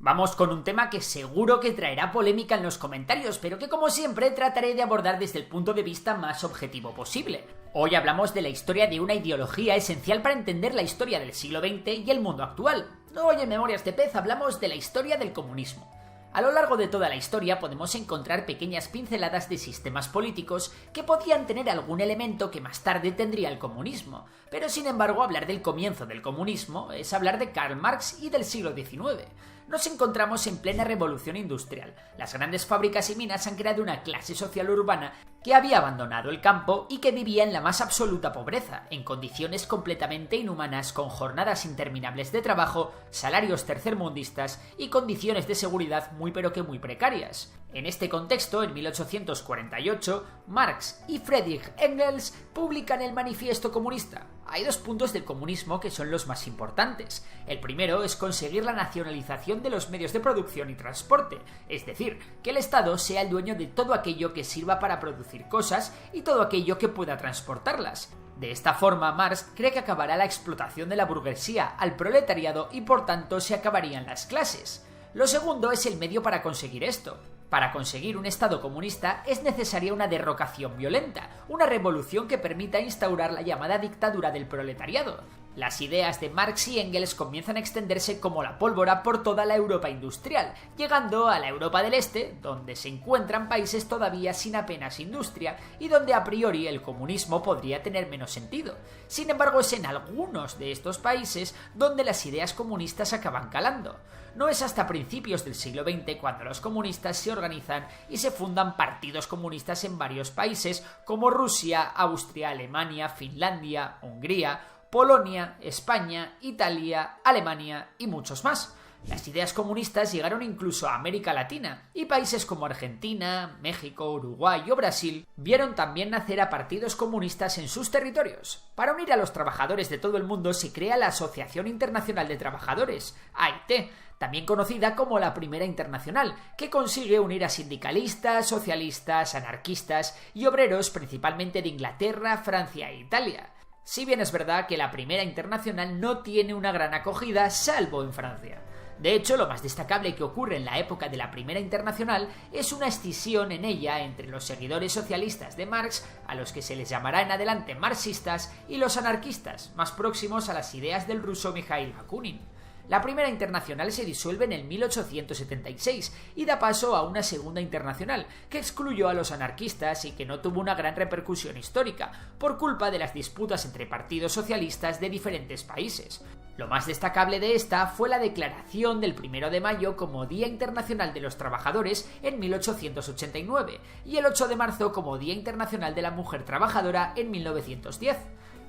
Vamos con un tema que seguro que traerá polémica en los comentarios, pero que como siempre trataré de abordar desde el punto de vista más objetivo posible. Hoy hablamos de la historia de una ideología esencial para entender la historia del siglo XX y el mundo actual. Hoy en Memorias de Pez hablamos de la historia del comunismo. A lo largo de toda la historia podemos encontrar pequeñas pinceladas de sistemas políticos que podían tener algún elemento que más tarde tendría el comunismo, pero sin embargo hablar del comienzo del comunismo es hablar de Karl Marx y del siglo XIX. Nos encontramos en plena revolución industrial. Las grandes fábricas y minas han creado una clase social urbana que había abandonado el campo y que vivía en la más absoluta pobreza, en condiciones completamente inhumanas, con jornadas interminables de trabajo, salarios tercermundistas y condiciones de seguridad muy precarias. En este contexto, en 1848, Marx y Friedrich Engels publican el Manifiesto Comunista. Hay dos puntos del comunismo que son los más importantes. El primero es conseguir la nacionalización de los medios de producción y transporte, es decir, que el Estado sea el dueño de todo aquello que sirva para producir cosas y todo aquello que pueda transportarlas. De esta forma, Marx cree que acabará la explotación de la burguesía al proletariado y por tanto se acabarían las clases. Lo segundo es el medio para conseguir esto. Para conseguir un Estado comunista es necesaria una derrocación violenta, una revolución que permita instaurar la llamada dictadura del proletariado. Las ideas de Marx y Engels comienzan a extenderse como la pólvora por toda la Europa industrial, llegando a la Europa del Este, donde se encuentran países todavía sin apenas industria y donde a priori el comunismo podría tener menos sentido. Sin embargo, es en algunos de estos países donde las ideas comunistas acaban calando. No es hasta principios del siglo XX cuando los comunistas se organizan y se fundan partidos comunistas en varios países como Rusia, Austria, Alemania, Finlandia, Hungría, Polonia, España, Italia, Alemania y muchos más. Las ideas comunistas llegaron incluso a América Latina, y países como Argentina, México, Uruguay o Brasil vieron también nacer a partidos comunistas en sus territorios. Para unir a los trabajadores de todo el mundo se crea la Asociación Internacional de Trabajadores, AIT, también conocida como la Primera Internacional, que consigue unir a sindicalistas, socialistas, anarquistas y obreros principalmente de Inglaterra, Francia e Italia. Si bien es verdad que la Primera Internacional no tiene una gran acogida, salvo en Francia. De hecho, lo más destacable que ocurre en la época de la Primera Internacional es una escisión en ella entre los seguidores socialistas de Marx, a los que se les llamará en adelante marxistas, y los anarquistas, más próximos a las ideas del ruso Mikhail Bakunin. La Primera Internacional se disuelve en el 1876 y da paso a una Segunda Internacional, que excluyó a los anarquistas y que no tuvo una gran repercusión histórica, por culpa de las disputas entre partidos socialistas de diferentes países. Lo más destacable de esta fue la declaración del 1 de mayo como Día Internacional de los Trabajadores en 1889 y el 8 de marzo como Día Internacional de la Mujer Trabajadora en 1910.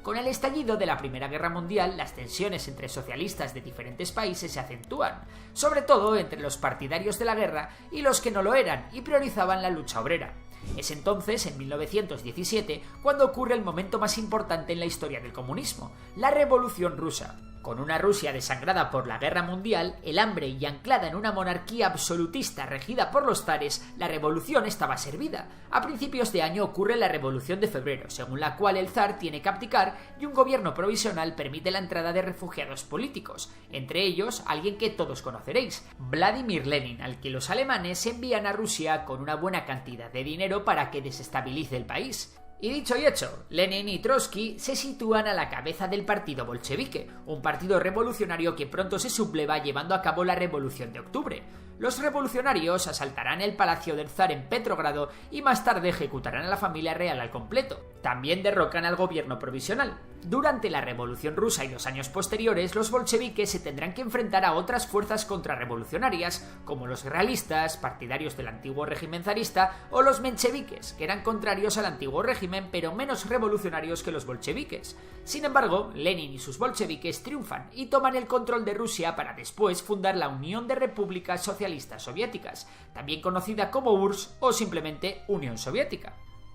Con el estallido de la Primera Guerra Mundial, las tensiones entre socialistas de diferentes países se acentúan, sobre todo entre los partidarios de la guerra y los que no lo eran y priorizaban la lucha obrera. Es entonces, en 1917, cuando ocurre el momento más importante en la historia del comunismo, la Revolución Rusa. Con una Rusia desangrada por la guerra mundial, el hambre y anclada en una monarquía absolutista regida por los zares, la revolución estaba servida. A principios de año ocurre la Revolución de Febrero, según la cual el zar tiene que abdicar y un gobierno provisional permite la entrada de refugiados políticos, entre ellos alguien que todos conoceréis, Vladimir Lenin, al que los alemanes envían a Rusia con una buena cantidad de dinero para que desestabilice el país. Y dicho y hecho, Lenin y Trotsky se sitúan a la cabeza del partido bolchevique, un partido revolucionario que pronto se subleva llevando a cabo la Revolución de Octubre. Los revolucionarios asaltarán el palacio del zar en Petrogrado y más tarde ejecutarán a la familia real al completo. También derrocan al gobierno provisional. Durante la Revolución Rusa y los años posteriores, los bolcheviques se tendrán que enfrentar a otras fuerzas contrarrevolucionarias, como los realistas, partidarios del antiguo régimen zarista, o los mencheviques, que eran contrarios al antiguo régimen pero menos revolucionarios que los bolcheviques. Sin embargo, Lenin y sus bolcheviques triunfan y toman el control de Rusia para después fundar la Unión de Repúblicas Socialistas Soviéticas, también conocida como URSS o simplemente Unión Soviética.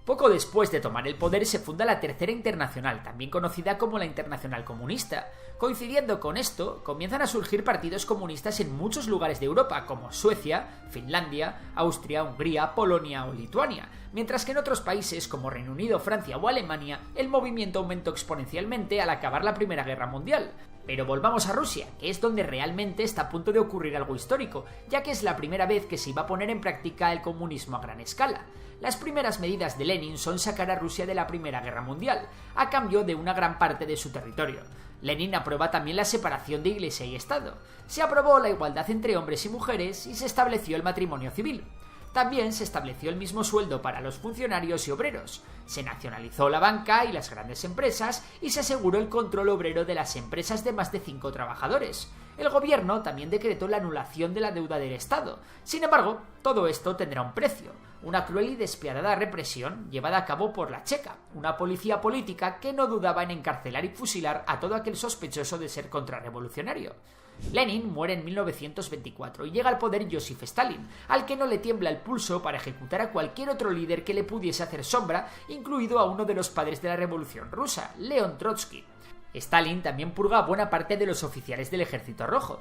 Poco después de tomar el poder se funda la Tercera Internacional, también conocida como la Internacional Comunista. Coincidiendo con esto, comienzan a surgir partidos comunistas en muchos lugares de Europa, como Suecia, Finlandia, Austria, Hungría, Polonia o Lituania, mientras que en otros países como Reino Unido, Francia o Alemania, el movimiento aumentó exponencialmente al acabar la Primera Guerra Mundial. Pero volvamos a Rusia, que es donde realmente está a punto de ocurrir algo histórico, ya que es la primera vez que se iba a poner en práctica el comunismo a gran escala. Las primeras medidas de Lenin son sacar a Rusia de la Primera Guerra Mundial, a cambio de una gran parte de su territorio. Lenin aprueba también la separación de Iglesia y Estado. Se aprobó la igualdad entre hombres y mujeres y se estableció el matrimonio civil. También se estableció el mismo sueldo para los funcionarios y obreros. Se nacionalizó la banca y las grandes empresas y se aseguró el control obrero de las empresas de más de 5 trabajadores. El gobierno también decretó la anulación de la deuda del Estado. Sin embargo, todo esto tendrá un precio. Una cruel y despiadada represión llevada a cabo por la Checa, una policía política que no dudaba en encarcelar y fusilar a todo aquel sospechoso de ser contrarrevolucionario. Lenin muere en 1924 y llega al poder Joseph Stalin, al que no le tiembla el pulso para ejecutar a cualquier otro líder que le pudiese hacer sombra, incluido a uno de los padres de la Revolución Rusa, León Trotsky. Stalin también purga a buena parte de los oficiales del Ejército Rojo.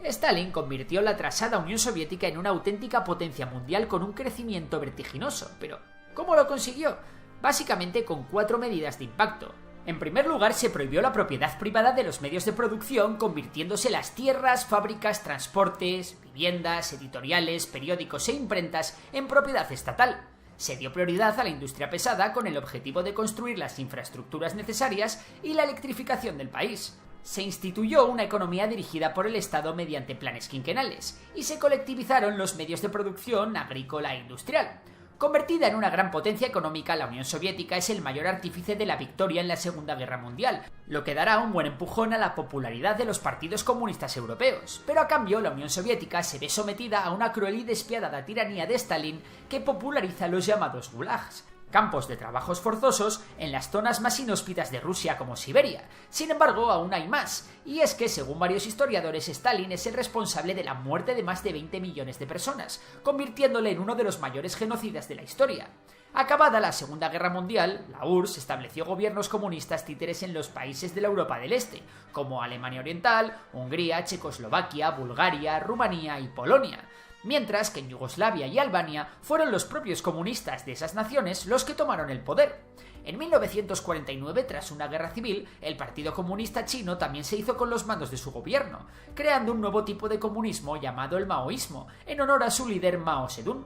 Stalin convirtió la atrasada Unión Soviética en una auténtica potencia mundial con un crecimiento vertiginoso, pero ¿cómo lo consiguió? Básicamente con 4 medidas de impacto. En primer lugar, se prohibió la propiedad privada de los medios de producción, convirtiéndose las tierras, fábricas, transportes, viviendas, editoriales, periódicos e imprentas en propiedad estatal. Se dio prioridad a la industria pesada con el objetivo de construir las infraestructuras necesarias y la electrificación del país. Se instituyó una economía dirigida por el Estado mediante planes quinquenales y se colectivizaron los medios de producción agrícola e industrial. Convertida en una gran potencia económica, la Unión Soviética es el mayor artífice de la victoria en la Segunda Guerra Mundial, lo que dará un buen empujón a la popularidad de los partidos comunistas europeos. Pero a cambio, la Unión Soviética se ve sometida a una cruel y despiadada tiranía de Stalin que populariza los llamados gulags, campos de trabajos forzosos en las zonas más inhóspitas de Rusia como Siberia. Sin embargo, aún hay más, y es que, según varios historiadores, Stalin es el responsable de la muerte de más de 20 millones de personas, convirtiéndole en uno de los mayores genocidas de la historia. Acabada la Segunda Guerra Mundial, la URSS estableció gobiernos comunistas títeres en los países de la Europa del Este, como Alemania Oriental, Hungría, Checoslovaquia, Bulgaria, Rumanía y Polonia, mientras que en Yugoslavia y Albania fueron los propios comunistas de esas naciones los que tomaron el poder. En 1949, tras una guerra civil, el Partido Comunista Chino también se hizo con los mandos de su gobierno, creando un nuevo tipo de comunismo llamado el maoísmo, en honor a su líder Mao Zedong.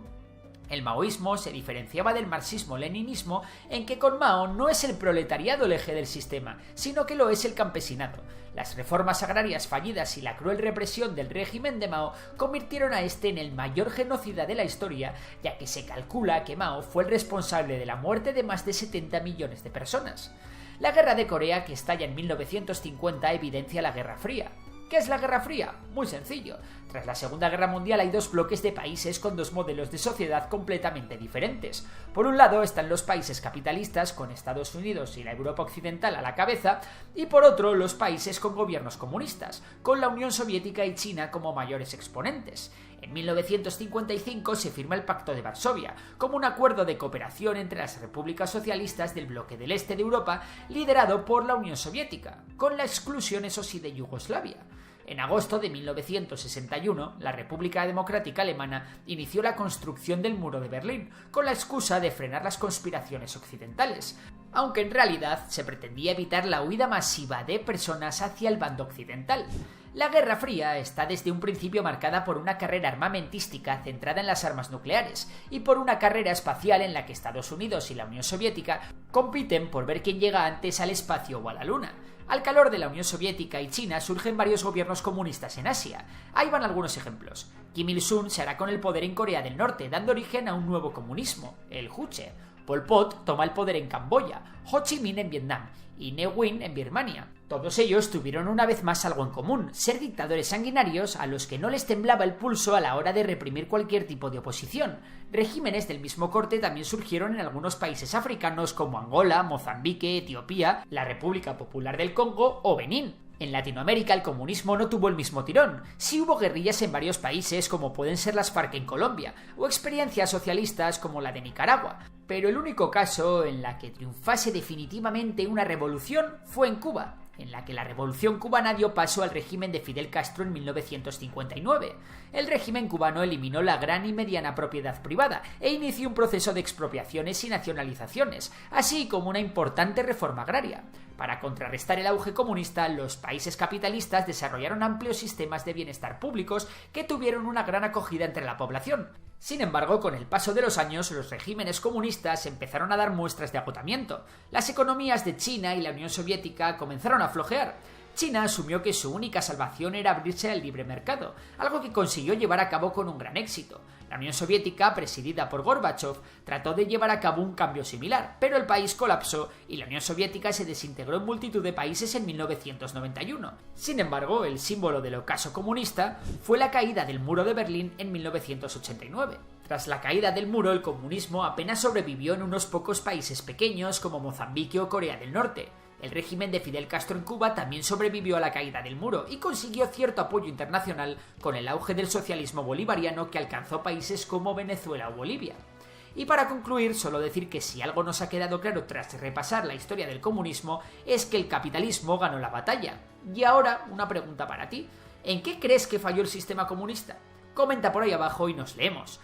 El maoísmo se diferenciaba del marxismo-leninismo en que con Mao no es el proletariado el eje del sistema, sino que lo es el campesinado. Las reformas agrarias fallidas y la cruel represión del régimen de Mao convirtieron a este en el mayor genocida de la historia, ya que se calcula que Mao fue el responsable de la muerte de más de 70 millones de personas. La Guerra de Corea, que estalla en 1950, evidencia la Guerra Fría. ¿Qué es la Guerra Fría? Muy sencillo. Tras la Segunda Guerra Mundial hay 2 bloques de países con 2 modelos de sociedad completamente diferentes. Por un lado están los países capitalistas, con Estados Unidos y la Europa Occidental a la cabeza, y por otro los países con gobiernos comunistas, con la Unión Soviética y China como mayores exponentes. En 1955 se firma el Pacto de Varsovia, como un acuerdo de cooperación entre las repúblicas socialistas del bloque del este de Europa, liderado por la Unión Soviética, con la exclusión, eso sí, de Yugoslavia. En agosto de 1961, la República Democrática Alemana inició la construcción del Muro de Berlín, con la excusa de frenar las conspiraciones occidentales, aunque en realidad se pretendía evitar la huida masiva de personas hacia el bando occidental. La Guerra Fría está desde un principio marcada por una carrera armamentística centrada en las armas nucleares y por una carrera espacial en la que Estados Unidos y la Unión Soviética compiten por ver quién llega antes al espacio o a la Luna. Al calor de la Unión Soviética y China surgen varios gobiernos comunistas en Asia. Ahí van algunos ejemplos. Kim Il-sung se hará con el poder en Corea del Norte, dando origen a un nuevo comunismo, el Juche. Pol Pot toma el poder en Camboya, Ho Chi Minh en Vietnam y Ne Win en Birmania. Todos ellos tuvieron una vez más algo en común, ser dictadores sanguinarios a los que no les temblaba el pulso a la hora de reprimir cualquier tipo de oposición. Regímenes del mismo corte también surgieron en algunos países africanos como Angola, Mozambique, Etiopía, la República Popular del Congo o Benín. En Latinoamérica el comunismo no tuvo el mismo tirón. Sí hubo guerrillas en varios países como pueden ser las FARC en Colombia, o experiencias socialistas como la de Nicaragua, pero el único caso en la que triunfase definitivamente una revolución fue en Cuba, en la que la revolución cubana dio paso al régimen de Fidel Castro en 1959. El régimen cubano eliminó la gran y mediana propiedad privada e inició un proceso de expropiaciones y nacionalizaciones, así como una importante reforma agraria. Para contrarrestar el auge comunista, los países capitalistas desarrollaron amplios sistemas de bienestar públicos que tuvieron una gran acogida entre la población. Sin embargo, con el paso de los años, los regímenes comunistas empezaron a dar muestras de agotamiento. Las economías de China y la Unión Soviética comenzaron a flojear. China asumió que su única salvación era abrirse al libre mercado, algo que consiguió llevar a cabo con un gran éxito. La Unión Soviética, presidida por Gorbachov, trató de llevar a cabo un cambio similar, pero el país colapsó y la Unión Soviética se desintegró en multitud de países en 1991. Sin embargo, el símbolo del ocaso comunista fue la caída del muro de Berlín en 1989. Tras la caída del muro, el comunismo apenas sobrevivió en unos pocos países pequeños como Mozambique o Corea del Norte. El régimen de Fidel Castro en Cuba también sobrevivió a la caída del muro y consiguió cierto apoyo internacional con el auge del socialismo bolivariano que alcanzó países como Venezuela o Bolivia. Y para concluir, solo decir que si algo nos ha quedado claro tras repasar la historia del comunismo es que el capitalismo ganó la batalla. Y ahora, una pregunta para ti. ¿En qué crees que falló el sistema comunista? Comenta por ahí abajo y nos leemos.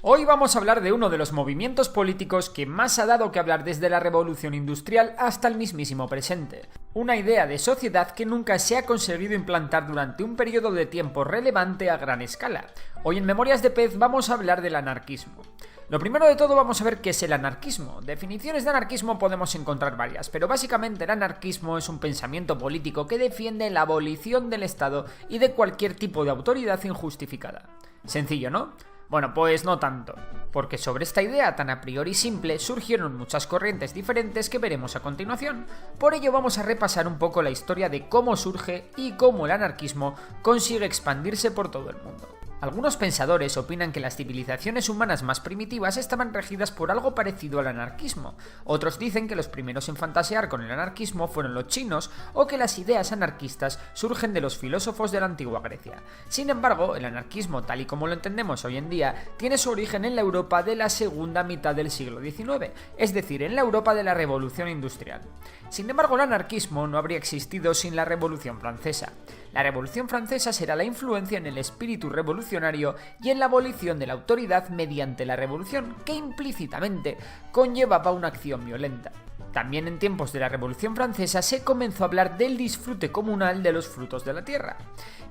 Hoy vamos a hablar de uno de los movimientos políticos que más ha dado que hablar desde la Revolución Industrial hasta el mismísimo presente. Una idea de sociedad que nunca se ha conseguido implantar durante un periodo de tiempo relevante a gran escala. Hoy en Memorias de Pez vamos a hablar del anarquismo. Lo primero de todo vamos a ver qué es el anarquismo. Definiciones de anarquismo podemos encontrar varias, pero básicamente el anarquismo es un pensamiento político que defiende la abolición del Estado y de cualquier tipo de autoridad injustificada. Sencillo, ¿no? Bueno, pues no tanto, porque sobre esta idea tan a priori simple surgieron muchas corrientes diferentes que veremos a continuación. Por ello vamos a repasar un poco la historia de cómo surge y cómo el anarquismo consigue expandirse por todo el mundo. Algunos pensadores opinan que las civilizaciones humanas más primitivas estaban regidas por algo parecido al anarquismo. Otros dicen que los primeros en fantasear con el anarquismo fueron los chinos o que las ideas anarquistas surgen de los filósofos de la antigua Grecia. Sin embargo, el anarquismo, tal y como lo entendemos hoy en día, tiene su origen en la Europa de la segunda mitad del siglo XIX, es decir, en la Europa de la Revolución Industrial. Sin embargo, el anarquismo no habría existido sin la Revolución Francesa. La Revolución Francesa será la influencia en el espíritu revolucionario y en la abolición de la autoridad mediante la revolución, que implícitamente conllevaba una acción violenta. También en tiempos de la Revolución Francesa se comenzó a hablar del disfrute comunal de los frutos de la tierra.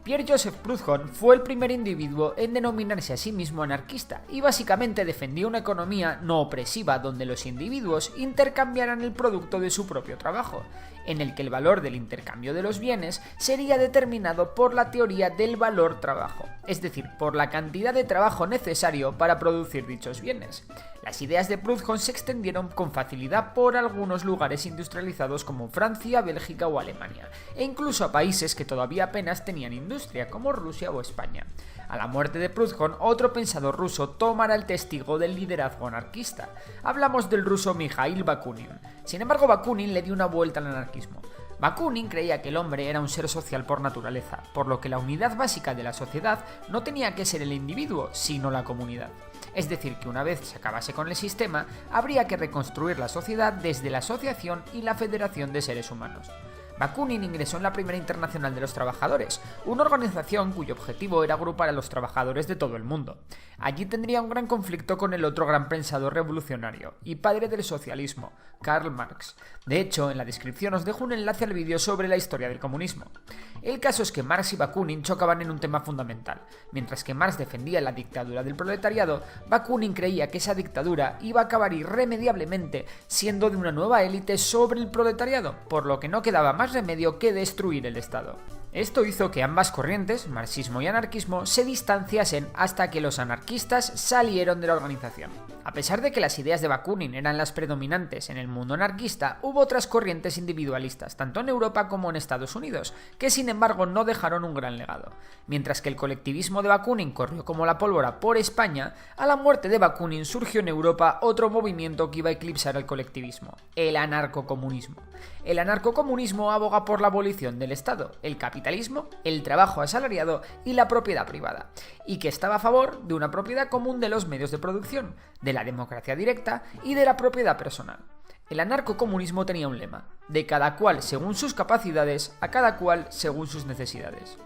Pierre-Joseph Proudhon fue el primer individuo en denominarse a sí mismo anarquista y básicamente defendía una economía no opresiva donde los individuos intercambiaran el producto de su propio trabajo, en el que el valor del intercambio de los bienes sería determinado por la teoría del valor trabajo, es decir, por la cantidad de trabajo necesario para producir dichos bienes. Las ideas de Proudhon se extendieron con facilidad por algunos lugares industrializados como Francia, Bélgica o Alemania, e incluso a países que todavía apenas tenían industria como Rusia o España. A la muerte de Proudhon, otro pensador ruso tomará el testigo del liderazgo anarquista. Hablamos del ruso Mikhail Bakunin. Sin embargo, Bakunin le dio una vuelta al anarquismo. Bakunin creía que el hombre era un ser social por naturaleza, por lo que la unidad básica de la sociedad no tenía que ser el individuo, sino la comunidad. Es decir, que una vez se acabase con el sistema, habría que reconstruir la sociedad desde la asociación y la federación de seres humanos. Bakunin ingresó en la Primera Internacional de los Trabajadores, una organización cuyo objetivo era agrupar a los trabajadores de todo el mundo. Allí tendría un gran conflicto con el otro gran pensador revolucionario y padre del socialismo, Karl Marx. De hecho, en la descripción os dejo un enlace al vídeo sobre la historia del comunismo. El caso es que Marx y Bakunin chocaban en un tema fundamental. Mientras que Marx defendía la dictadura del proletariado, Bakunin creía que esa dictadura iba a acabar irremediablemente siendo de una nueva élite sobre el proletariado, por lo que no quedaba más remedio que destruir el Estado. Esto hizo que ambas corrientes, marxismo y anarquismo, se distanciasen hasta que los anarquistas salieron de la organización. A pesar de que las ideas de Bakunin eran las predominantes en el mundo anarquista, hubo otras corrientes individualistas, tanto en Europa como en Estados Unidos, que sin embargo no dejaron un gran legado. Mientras que el colectivismo de Bakunin corrió como la pólvora por España, a la muerte de Bakunin surgió en Europa otro movimiento que iba a eclipsar al colectivismo, el anarcocomunismo. El anarcocomunismo aboga por la abolición del Estado, el capitalismo, el trabajo asalariado y la propiedad privada, y que estaba a favor de una propiedad común de los medios de producción, de la democracia directa y de la propiedad personal. El anarcocomunismo tenía un lema: de cada cual según sus capacidades, a cada cual según sus necesidades.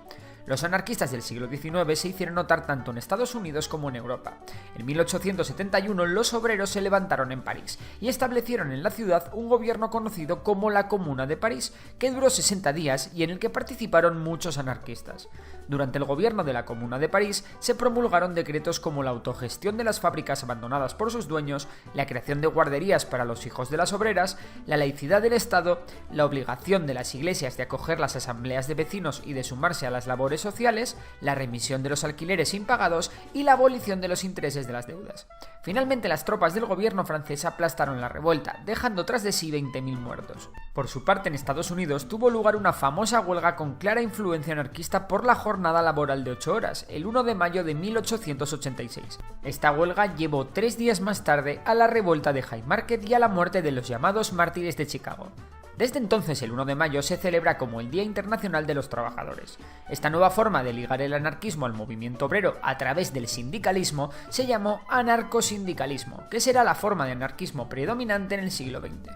Los anarquistas del siglo XIX se hicieron notar tanto en Estados Unidos como en Europa. En 1871 los obreros se levantaron en París y establecieron en la ciudad un gobierno conocido como la Comuna de París, que duró 60 días y en el que participaron muchos anarquistas. Durante el gobierno de la Comuna de París se promulgaron decretos como la autogestión de las fábricas abandonadas por sus dueños, la creación de guarderías para los hijos de las obreras, la laicidad del Estado, la obligación de las iglesias de acoger las asambleas de vecinos y de sumarse a las labores sociales, la remisión de los alquileres impagados y la abolición de los intereses de las deudas. Finalmente, las tropas del gobierno francés aplastaron la revuelta, dejando tras de sí 20.000 muertos. Por su parte, en Estados Unidos tuvo lugar una famosa huelga con clara influencia anarquista por la jornada laboral de 8 horas, el 1 de mayo de 1886. Esta huelga llevó 3 días más tarde a la revuelta de Haymarket y a la muerte de los llamados mártires de Chicago. Desde entonces, el 1 de mayo se celebra como el Día Internacional de los Trabajadores. Esta nueva forma de ligar el anarquismo al movimiento obrero a través del sindicalismo se llamó anarcosindicalismo, que será la forma de anarquismo predominante en el siglo XX.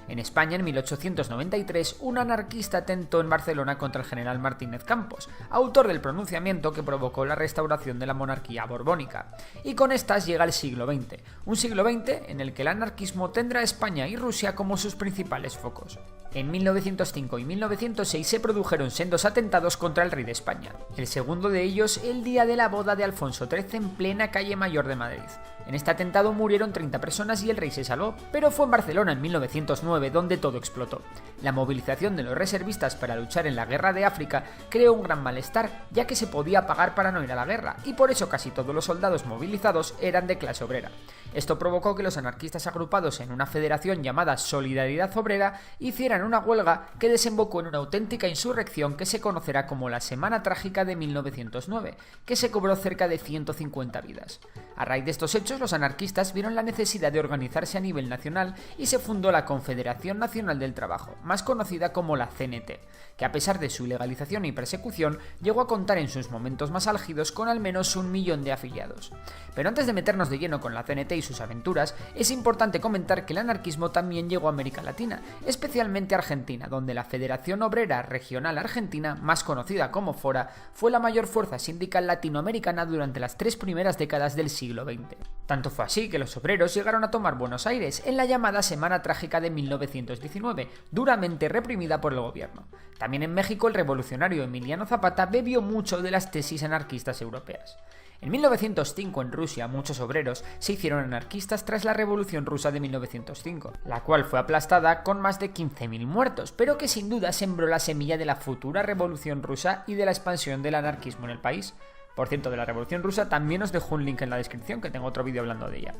En España, en 1893, un anarquista tentó en Barcelona contra el general Martínez Campos, autor del pronunciamiento que provocó la restauración de la monarquía borbónica. Y con estas llega el siglo XX, un siglo XX en el que el anarquismo tendrá a España y Rusia como sus principales focos. En 1905 y 1906 se produjeron sendos atentados contra el rey de España. El segundo de ellos el día de la boda de Alfonso XIII en plena calle Mayor de Madrid. En este atentado murieron 30 personas y el rey se salvó, pero fue en Barcelona en 1909 donde todo explotó. La movilización de los reservistas para luchar en la guerra de África creó un gran malestar, ya que se podía pagar para no ir a la guerra, y por eso casi todos los soldados movilizados eran de clase obrera. Esto provocó que los anarquistas agrupados en una federación llamada Solidaridad Obrera hicieran una huelga que desembocó en una auténtica insurrección que se conocerá como la Semana Trágica de 1909, que se cobró cerca de 150 vidas. A raíz de estos hechos, los anarquistas vieron la necesidad de organizarse a nivel nacional y se fundó la Confederación Nacional del Trabajo, más conocida como la CNT, que a pesar de su ilegalización y persecución, llegó a contar en sus momentos más álgidos con al menos 1 millón de afiliados. Pero antes de meternos de lleno con la CNT y sus aventuras, es importante comentar que el anarquismo también llegó a América Latina, especialmente a Argentina, donde la Federación Obrera Regional Argentina, más conocida como FORA, fue la mayor fuerza sindical latinoamericana durante las 3 primeras décadas del siglo XX. Tanto fue así que los obreros llegaron a tomar Buenos Aires en la llamada Semana Trágica de 1919, duramente reprimida por el gobierno. También en México el revolucionario Emiliano Zapata bebió mucho de las tesis anarquistas europeas. En 1905 en Rusia muchos obreros se hicieron anarquistas tras la Revolución Rusa de 1905, la cual fue aplastada con más de 15.000 muertos, pero que sin duda sembró la semilla de la futura Revolución Rusa y de la expansión del anarquismo en el país. Por cierto, de la Revolución Rusa también os dejo un link en la descripción, que tengo otro vídeo hablando de ella.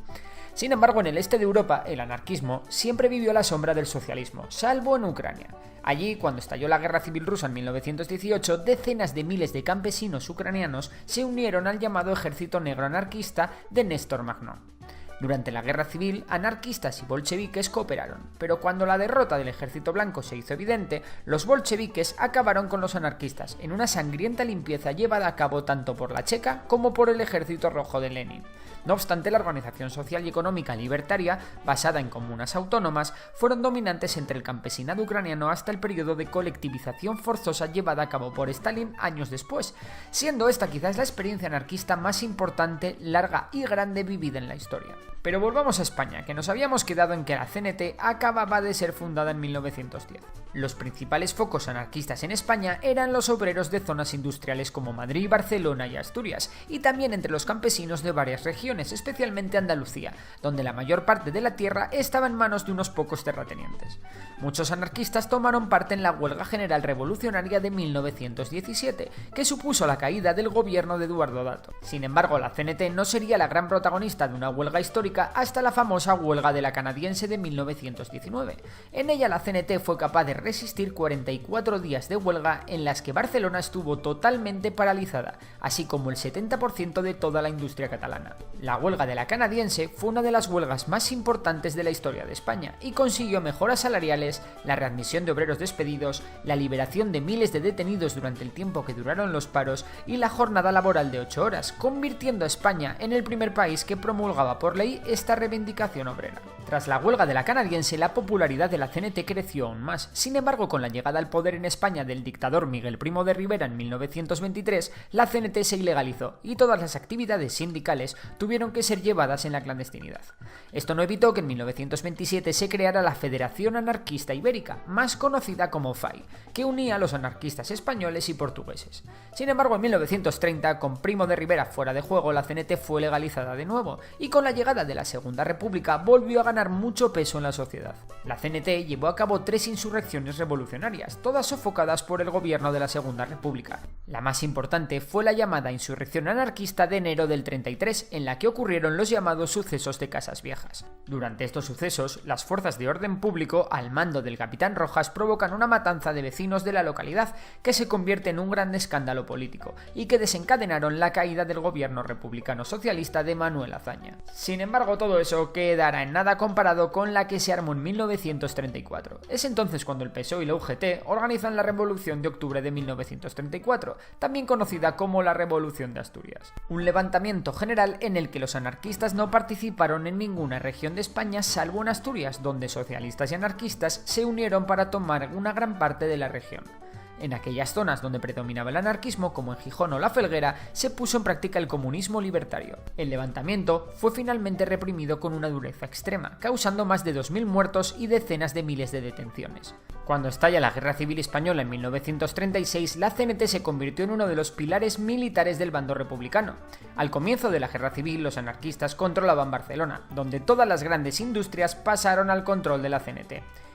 Sin embargo, en el este de Europa, el anarquismo siempre vivió a la sombra del socialismo, salvo en Ucrania. Allí, cuando estalló la Guerra Civil Rusa en 1918, decenas de miles de campesinos ucranianos se unieron al llamado Ejército Negro Anarquista de Néstor Makhno. Durante la guerra civil, anarquistas y bolcheviques cooperaron, pero cuando la derrota del ejército blanco se hizo evidente, los bolcheviques acabaron con los anarquistas en una sangrienta limpieza llevada a cabo tanto por la Checa como por el Ejército Rojo de Lenin. No obstante, la organización social y económica libertaria, basada en comunas autónomas, fueron dominantes entre el campesinado ucraniano hasta el periodo de colectivización forzosa llevada a cabo por Stalin años después, siendo esta quizás la experiencia anarquista más importante, larga y grande vivida en la historia. Pero volvamos a España, que nos habíamos quedado en que la CNT acababa de ser fundada en 1910. Los principales focos anarquistas en España eran los obreros de zonas industriales como Madrid, Barcelona y Asturias, y también entre los campesinos de varias regiones, especialmente Andalucía, donde la mayor parte de la tierra estaba en manos de unos pocos terratenientes. Muchos anarquistas tomaron parte en la Huelga General Revolucionaria de 1917, que supuso la caída del gobierno de Eduardo Dato. Sin embargo, la CNT no sería la gran protagonista de una huelga histórica histórica hasta la famosa huelga de la canadiense de 1919. En ella la CNT fue capaz de resistir 44 días de huelga en las que Barcelona estuvo totalmente paralizada, así como el 70% de toda la industria catalana. La huelga de la canadiense fue una de las huelgas más importantes de la historia de España y consiguió mejoras salariales, la readmisión de obreros despedidos, la liberación de miles de detenidos durante el tiempo que duraron los paros y la jornada laboral de 8 horas, convirtiendo a España en el primer país que promulgaba por ley esta reivindicación obrera. Tras la huelga de la canadiense, la popularidad de la CNT creció aún más. Sin embargo, con la llegada al poder en España del dictador Miguel Primo de Rivera en 1923, la CNT se ilegalizó y todas las actividades sindicales tuvieron que ser llevadas en la clandestinidad. Esto no evitó que en 1927 se creara la Federación Anarquista Ibérica, más conocida como FAI, que unía a los anarquistas españoles y portugueses. Sin embargo, en 1930, con Primo de Rivera fuera de juego, la CNT fue legalizada de nuevo y con la llegada de la Segunda República volvió a ganar mucho peso en la sociedad. La CNT llevó a cabo 3 insurrecciones revolucionarias, todas sofocadas por el gobierno de la Segunda República. La más importante fue la llamada Insurrección Anarquista de enero del 33, en la que ocurrieron los llamados sucesos de Casas Viejas. Durante estos sucesos, las fuerzas de orden público, al mando del capitán Rojas, provocan una matanza de vecinos de la localidad que se convierte en un gran escándalo político y que desencadenaron la caída del gobierno republicano socialista de Manuel Azaña. Sin embargo, todo eso quedará en nada comparado con la que se armó en 1934. Es entonces cuando el PSOE y la UGT organizan la Revolución de Octubre de 1934, también conocida como la Revolución de Asturias. Un levantamiento general en el que los anarquistas no participaron en ninguna región de España salvo en Asturias, donde socialistas y anarquistas se unieron para tomar una gran parte de la región. En aquellas zonas donde predominaba el anarquismo, como en Gijón o La Felguera, se puso en práctica el comunismo libertario. El levantamiento fue finalmente reprimido con una dureza extrema, causando más de 2000 muertos y decenas de miles de detenciones. Cuando estalla la Guerra Civil Española en 1936, la CNT se convirtió en uno de los pilares militares del bando republicano. Al comienzo de la Guerra Civil, los anarquistas controlaban Barcelona, donde todas las grandes industrias pasaron al control de la CNT.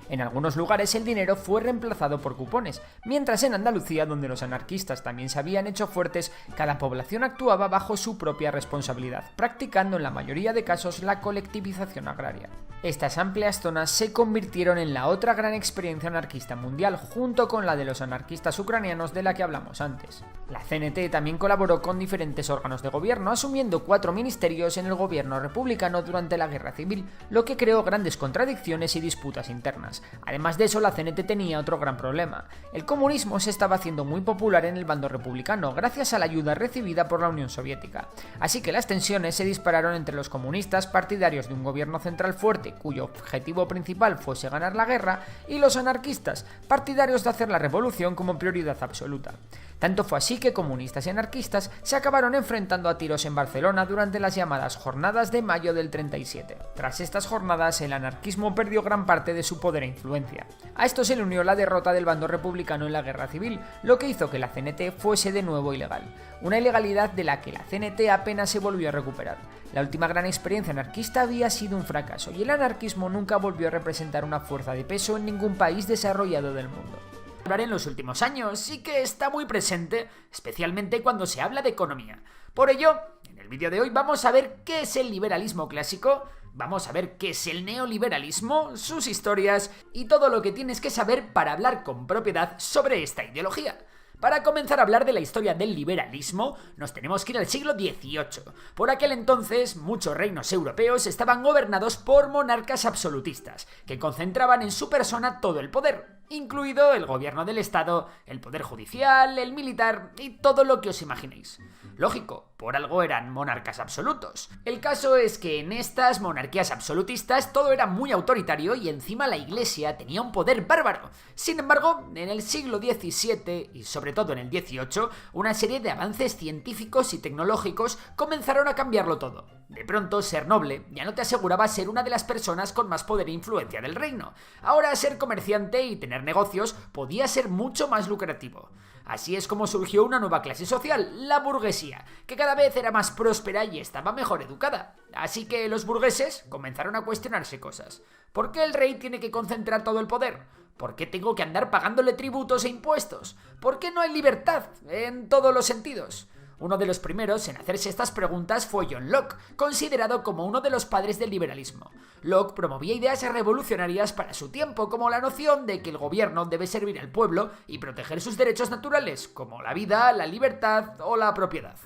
En algunos lugares el dinero fue reemplazado por cupones, mientras en Andalucía, donde los anarquistas también se habían hecho fuertes, cada población actuaba bajo su propia responsabilidad, practicando en la mayoría de casos la colectivización agraria. Estas amplias zonas se convirtieron en la otra gran experiencia anarquista mundial, junto con la de los anarquistas ucranianos de la que hablamos antes. La CNT también colaboró con diferentes órganos de gobierno, asumiendo 4 ministerios en el gobierno republicano durante la Guerra Civil, lo que creó grandes contradicciones y disputas internas. Además de eso, la CNT tenía otro gran problema. El comunismo se estaba haciendo muy popular en el bando republicano, gracias a la ayuda recibida por la Unión Soviética. Así que las tensiones se dispararon entre los comunistas, partidarios de un gobierno central fuerte, cuyo objetivo principal fuese ganar la guerra, y los anarquistas, partidarios de hacer la revolución como prioridad absoluta. Tanto fue así que comunistas y anarquistas se acabaron enfrentando a tiros en Barcelona durante las llamadas Jornadas de Mayo del 37. Tras estas jornadas, el anarquismo perdió gran parte de su poder e influencia. A esto se le unió la derrota del bando republicano en la Guerra Civil, lo que hizo que la CNT fuese de nuevo ilegal. Una ilegalidad de la que la CNT apenas se volvió a recuperar. La última gran experiencia anarquista había sido un fracaso y el anarquismo nunca volvió a representar una fuerza de peso en ningún país desarrollado del mundo. Hablar en los últimos años sí que está muy presente, especialmente cuando se habla de economía. Por ello, en el vídeo de hoy vamos a ver qué es el liberalismo clásico, vamos a ver qué es el neoliberalismo, sus historias y todo lo que tienes que saber para hablar con propiedad sobre esta ideología. Para comenzar a hablar de la historia del liberalismo, nos tenemos que ir al siglo XVIII. Por aquel entonces, muchos reinos europeos estaban gobernados por monarcas absolutistas, que concentraban en su persona todo el poder, incluido el gobierno del Estado, el poder judicial, el militar y todo lo que os imaginéis. Lógico, por algo eran monarcas absolutos. El caso es que en estas monarquías absolutistas todo era muy autoritario y encima la Iglesia tenía un poder bárbaro. Sin embargo, en el siglo XVII y sobre todo en el XVIII, una serie de avances científicos y tecnológicos comenzaron a cambiarlo todo. De pronto, ser noble ya no te aseguraba ser una de las personas con más poder e influencia del reino. Ahora, ser comerciante y tener negocios podía ser mucho más lucrativo. Así es como surgió una nueva clase social, la burguesía, que cada vez era más próspera y estaba mejor educada. Así que los burgueses comenzaron a cuestionarse cosas. ¿Por qué el rey tiene que concentrar todo el poder? ¿Por qué tengo que andar pagándole tributos e impuestos? ¿Por qué no hay libertad en todos los sentidos? Uno de los primeros en hacerse estas preguntas fue John Locke, considerado como uno de los padres del liberalismo. Locke promovía ideas revolucionarias para su tiempo, como la noción de que el gobierno debe servir al pueblo y proteger sus derechos naturales, como la vida, la libertad o la propiedad.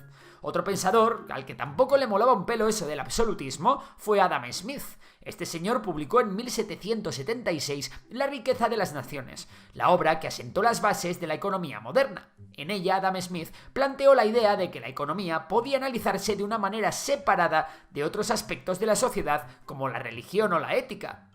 Otro pensador, al que tampoco le molaba un pelo eso del absolutismo, fue Adam Smith. Este señor publicó en 1776 La riqueza de las naciones, la obra que asentó las bases de la economía moderna. En ella, Adam Smith planteó la idea de que la economía podía analizarse de una manera separada de otros aspectos de la sociedad, como la religión o la ética.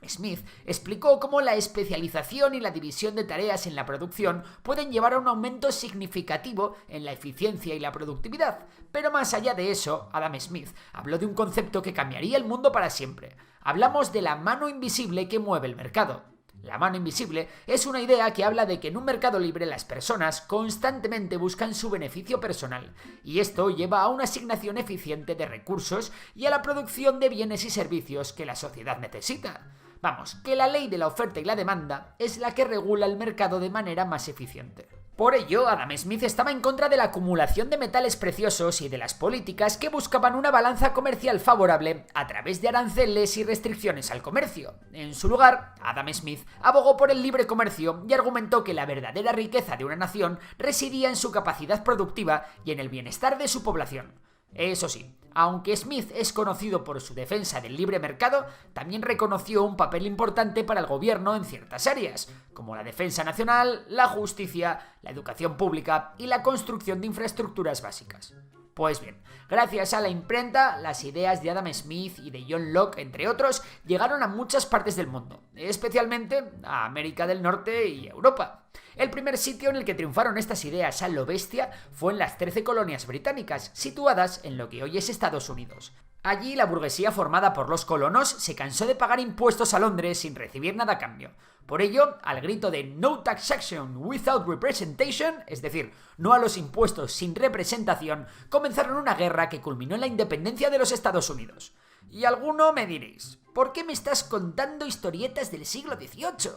Smith explicó cómo la especialización y la división de tareas en la producción pueden llevar a un aumento significativo en la eficiencia y la productividad. Pero más allá de eso, Adam Smith habló de un concepto que cambiaría el mundo para siempre. Hablamos de la mano invisible que mueve el mercado. La mano invisible es una idea que habla de que en un mercado libre las personas constantemente buscan su beneficio personal, y esto lleva a una asignación eficiente de recursos y a la producción de bienes y servicios que la sociedad necesita. Vamos, que la ley de la oferta y la demanda es la que regula el mercado de manera más eficiente. Por ello, Adam Smith estaba en contra de la acumulación de metales preciosos y de las políticas que buscaban una balanza comercial favorable a través de aranceles y restricciones al comercio. En su lugar, Adam Smith abogó por el libre comercio y argumentó que la verdadera riqueza de una nación residía en su capacidad productiva y en el bienestar de su población. Eso sí, aunque Smith es conocido por su defensa del libre mercado, también reconoció un papel importante para el gobierno en ciertas áreas, como la defensa nacional, la justicia, la educación pública y la construcción de infraestructuras básicas. Pues bien, gracias a la imprenta, las ideas de Adam Smith y de John Locke, entre otros, llegaron a muchas partes del mundo, especialmente a América del Norte y Europa. El primer sitio en el que triunfaron estas ideas a lo bestia fue en las 13 colonias británicas, situadas en lo que hoy es Estados Unidos. Allí la burguesía formada por los colonos se cansó de pagar impuestos a Londres sin recibir nada a cambio. Por ello, al grito de "No taxation without representation", es decir, no a los impuestos sin representación, comenzaron una guerra que culminó en la independencia de los Estados Unidos. Y alguno me diréis, ¿por qué me estás contando historietas del siglo XVIII?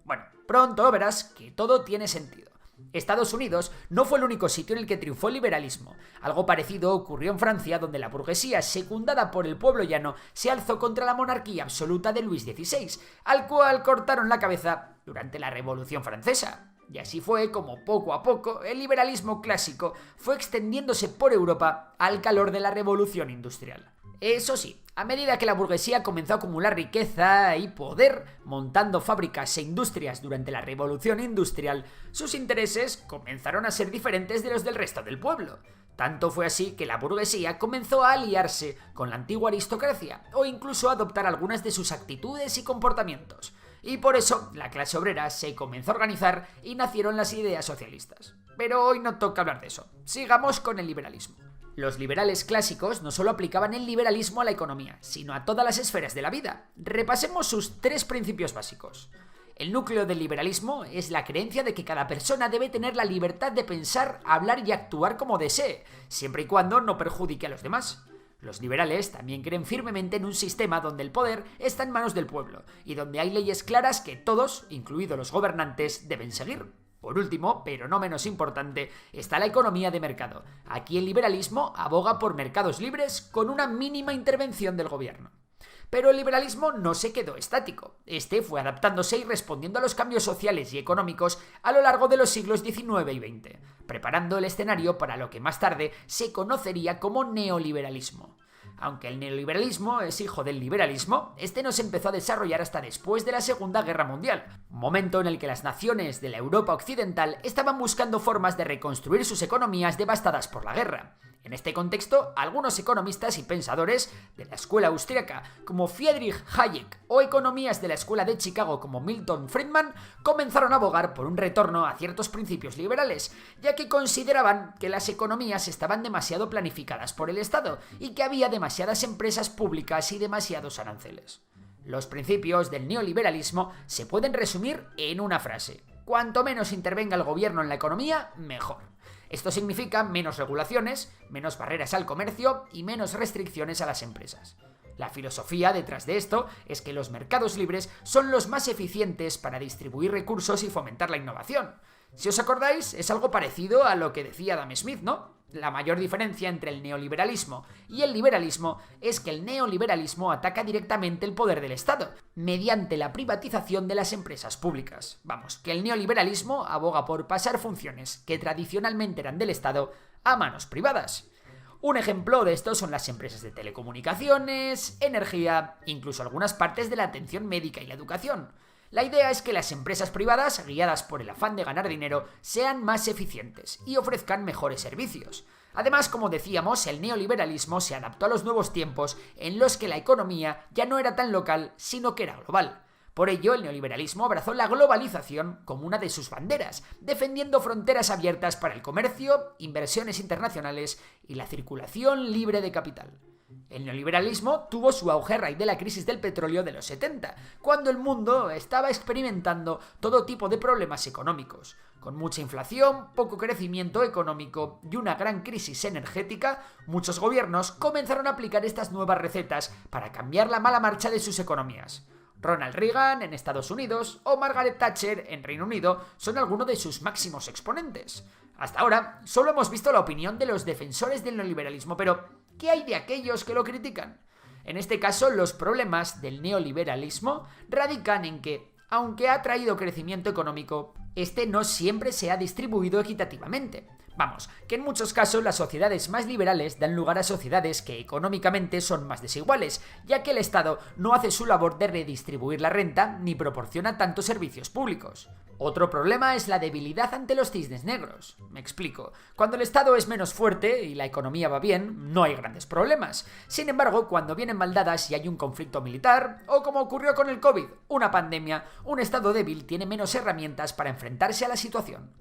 Bueno, pronto verás que todo tiene sentido. Estados Unidos no fue el único sitio en el que triunfó el liberalismo. Algo parecido ocurrió en Francia, donde la burguesía, secundada por el pueblo llano, se alzó contra la monarquía absoluta de Luis XVI, al cual cortaron la cabeza durante la Revolución Francesa. Y así fue como poco a poco el liberalismo clásico fue extendiéndose por Europa al calor de la Revolución Industrial. Eso sí, a medida que la burguesía comenzó a acumular riqueza y poder, montando fábricas e industrias durante la Revolución Industrial, sus intereses comenzaron a ser diferentes de los del resto del pueblo. Tanto fue así que la burguesía comenzó a aliarse con la antigua aristocracia o incluso a adoptar algunas de sus actitudes y comportamientos. Y por eso la clase obrera se comenzó a organizar y nacieron las ideas socialistas. Pero hoy no toca hablar de eso. Sigamos con el liberalismo. Los liberales clásicos no solo aplicaban el liberalismo a la economía, sino a todas las esferas de la vida. Repasemos sus 3 principios básicos. El núcleo del liberalismo es la creencia de que cada persona debe tener la libertad de pensar, hablar y actuar como desee, siempre y cuando no perjudique a los demás. Los liberales también creen firmemente en un sistema donde el poder está en manos del pueblo y donde hay leyes claras que todos, incluidos los gobernantes, deben seguir. Por último, pero no menos importante, está la economía de mercado. Aquí el liberalismo aboga por mercados libres con una mínima intervención del gobierno. Pero el liberalismo no se quedó estático. Este fue adaptándose y respondiendo a los cambios sociales y económicos a lo largo de los siglos XIX y XX, preparando el escenario para lo que más tarde se conocería como neoliberalismo. Aunque el neoliberalismo es hijo del liberalismo, este no se empezó a desarrollar hasta después de la Segunda Guerra Mundial, momento en el que las naciones de la Europa occidental estaban buscando formas de reconstruir sus economías devastadas por la guerra. En este contexto, algunos economistas y pensadores de la escuela austríaca, como Friedrich Hayek, o economías de la escuela de Chicago, como Milton Friedman, comenzaron a abogar por un retorno a ciertos principios liberales, ya que consideraban que las economías estaban demasiado planificadas por el Estado y que había demasiadas empresas públicas y demasiados aranceles. Los principios del neoliberalismo se pueden resumir en una frase: cuanto menos intervenga el gobierno en la economía, mejor. Esto significa menos regulaciones, menos barreras al comercio y menos restricciones a las empresas. La filosofía detrás de esto es que los mercados libres son los más eficientes para distribuir recursos y fomentar la innovación. Si os acordáis, es algo parecido a lo que decía Adam Smith, ¿no? La mayor diferencia entre el neoliberalismo y el liberalismo es que el neoliberalismo ataca directamente el poder del Estado, mediante la privatización de las empresas públicas. Vamos, que el neoliberalismo aboga por pasar funciones que tradicionalmente eran del Estado a manos privadas. Un ejemplo de esto son las empresas de telecomunicaciones, energía, incluso algunas partes de la atención médica y la educación. La idea es que las empresas privadas, guiadas por el afán de ganar dinero, sean más eficientes y ofrezcan mejores servicios. Además, como decíamos, el neoliberalismo se adaptó a los nuevos tiempos en los que la economía ya no era tan local, sino que era global. Por ello, el neoliberalismo abrazó la globalización como una de sus banderas, defendiendo fronteras abiertas para el comercio, inversiones internacionales y la circulación libre de capital. El neoliberalismo tuvo su auge a raíz de la crisis del petróleo de los 70, cuando el mundo estaba experimentando todo tipo de problemas económicos. Con mucha inflación, poco crecimiento económico y una gran crisis energética, muchos gobiernos comenzaron a aplicar estas nuevas recetas para cambiar la mala marcha de sus economías. Ronald Reagan en Estados Unidos o Margaret Thatcher en Reino Unido son algunos de sus máximos exponentes. Hasta ahora, solo hemos visto la opinión de los defensores del neoliberalismo, pero ¿qué hay de aquellos que lo critican? En este caso, los problemas del neoliberalismo radican en que, aunque ha traído crecimiento económico, este no siempre se ha distribuido equitativamente. Vamos, que en muchos casos las sociedades más liberales dan lugar a sociedades que económicamente son más desiguales, ya que el Estado no hace su labor de redistribuir la renta ni proporciona tantos servicios públicos. Otro problema es la debilidad ante los cisnes negros. Me explico. Cuando el Estado es menos fuerte y la economía va bien, no hay grandes problemas. Sin embargo, cuando vienen mal dadas y hay un conflicto militar, o como ocurrió con el COVID, una pandemia, un Estado débil tiene menos herramientas para enfrentarse a la situación.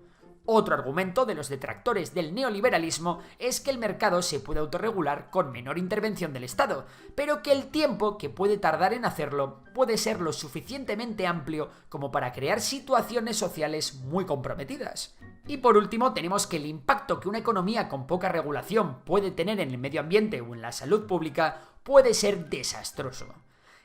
Otro argumento de los detractores del neoliberalismo es que el mercado se puede autorregular con menor intervención del Estado, pero que el tiempo que puede tardar en hacerlo puede ser lo suficientemente amplio como para crear situaciones sociales muy comprometidas. Y por último, tenemos que el impacto que una economía con poca regulación puede tener en el medio ambiente o en la salud pública puede ser desastroso.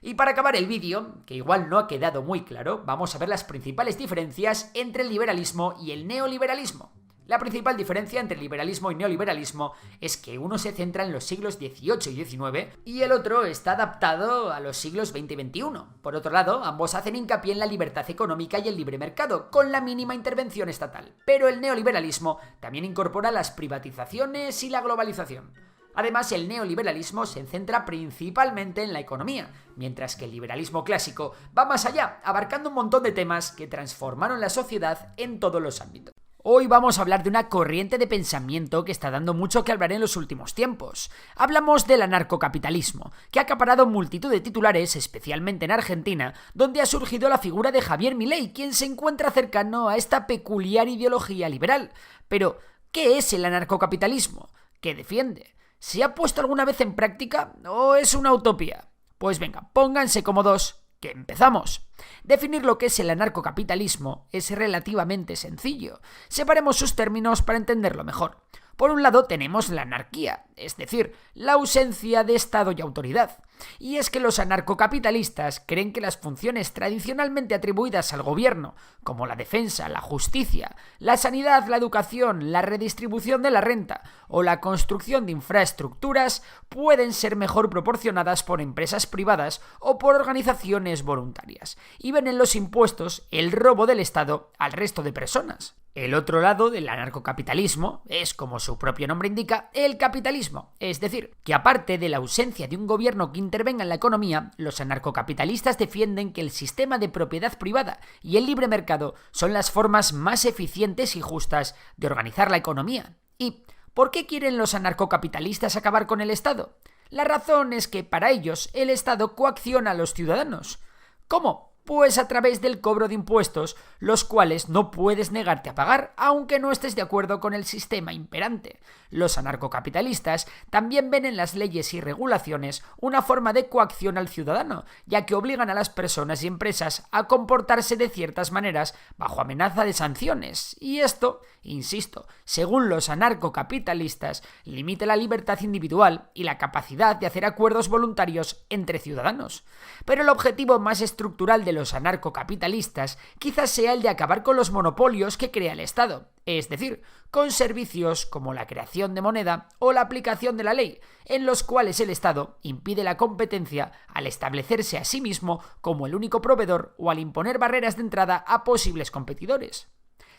Y para acabar el vídeo, que igual no ha quedado muy claro, vamos a ver las principales diferencias entre el liberalismo y el neoliberalismo. La principal diferencia entre liberalismo y neoliberalismo es que uno se centra en los siglos XVIII y XIX y el otro está adaptado a los siglos XX y XXI. Por otro lado, ambos hacen hincapié en la libertad económica y el libre mercado, con la mínima intervención estatal. Pero el neoliberalismo también incorpora las privatizaciones y la globalización. Además, el neoliberalismo se centra principalmente en la economía, mientras que el liberalismo clásico va más allá, abarcando un montón de temas que transformaron la sociedad en todos los ámbitos. Hoy vamos a hablar de una corriente de pensamiento que está dando mucho que hablar en los últimos tiempos. Hablamos del anarcocapitalismo, que ha acaparado multitud de titulares, especialmente en Argentina, donde ha surgido la figura de Javier Milei, quien se encuentra cercano a esta peculiar ideología liberal. Pero, ¿qué es el anarcocapitalismo? ¿Qué defiende? ¿Se ha puesto alguna vez en práctica o es una utopía? Pues venga, pónganse cómodos, que empezamos. Definir lo que es el anarcocapitalismo es relativamente sencillo. Separemos sus términos para entenderlo mejor. Por un lado tenemos la anarquía, es decir, la ausencia de Estado y autoridad. Y es que los anarcocapitalistas creen que las funciones tradicionalmente atribuidas al gobierno, como la defensa, la justicia, la sanidad, la educación, la redistribución de la renta o la construcción de infraestructuras, pueden ser mejor proporcionadas por empresas privadas o por organizaciones voluntarias, y ven en los impuestos el robo del Estado al resto de personas. El otro lado del anarcocapitalismo es, como su propio nombre indica, el capitalismo, es decir, que aparte de la ausencia de un gobierno que intervenga en la economía, los anarcocapitalistas defienden que el sistema de propiedad privada y el libre mercado son las formas más eficientes y justas de organizar la economía. ¿Y por qué quieren los anarcocapitalistas acabar con el Estado? La razón es que para ellos el Estado coacciona a los ciudadanos. ¿Cómo? Pues a través del cobro de impuestos, los cuales no puedes negarte a pagar, aunque no estés de acuerdo con el sistema imperante. Los anarcocapitalistas también ven en las leyes y regulaciones una forma de coacción al ciudadano, ya que obligan a las personas y empresas a comportarse de ciertas maneras bajo amenaza de sanciones. Y esto, insisto, según los anarcocapitalistas, limita la libertad individual y la capacidad de hacer acuerdos voluntarios entre ciudadanos. Pero el objetivo más estructural del de los anarcocapitalistas quizás sea el de acabar con los monopolios que crea el Estado, es decir, con servicios como la creación de moneda o la aplicación de la ley, en los cuales el Estado impide la competencia al establecerse a sí mismo como el único proveedor o al imponer barreras de entrada a posibles competidores.